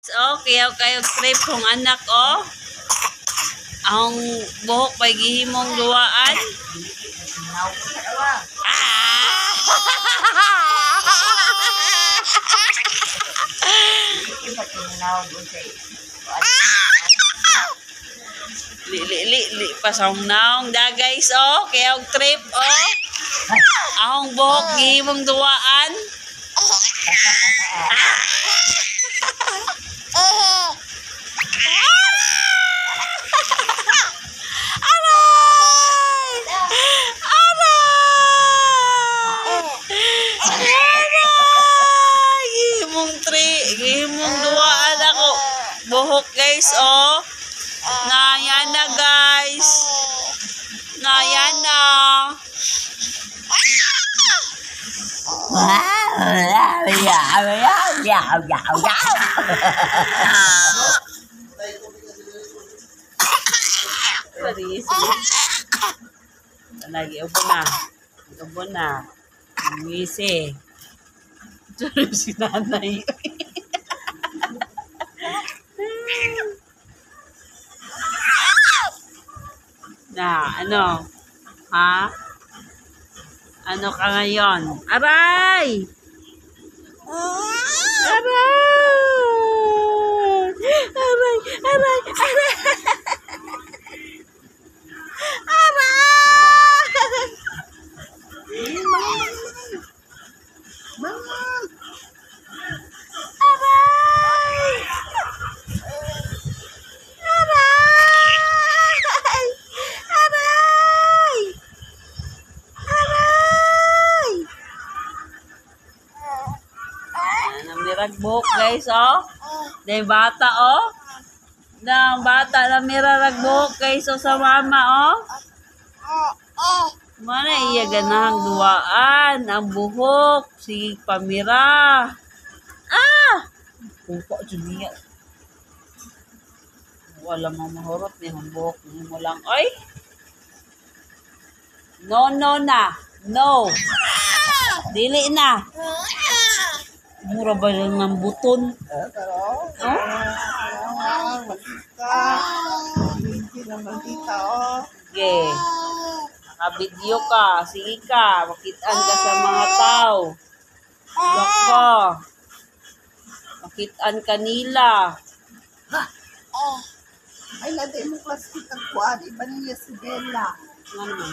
So, kayo trip kong anak, oh. Ang buhok pa'y gihimong luwaan. Li pasong naong da guys, oh. Kayo trip, oh. Ang buhok gihimong luwaan. Gihimong duwaan ako buhok guys, oh. Nayan na guys. Nayan na. Lagi ubo na. Ubo na. Ngisi. Terus si nanay. Na, ano? Ha? Ano ka ngayon? Aray! Aray! Aray! Aray! Aray! Niragbok guys, oh. Na bata, oh. Na bata na miraragbok guys, oh, sa mama, oh. Mana iya ganahang duwaan ang buhok si pamira. Kumpok juniya. Wala mo mahurot ni ang buhok mo lang, oy. No na. No. Dili na. Mura ba lang ng buton? Okay. Naka-video ka. Sige ka. Makitaan ka sa mga tao. Look ka. Makitaan ka nila. Ay, naday mo plastic ang kuwan. Iba niya si Bella. Ano naman?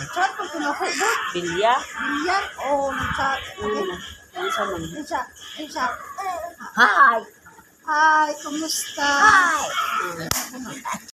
Nag-chat ko na ko. Bilya? Bilya? Oo, nag-chat. Ano naman? Ano sa man? Nag-chat. Hi! Hi, kumusta? Hi!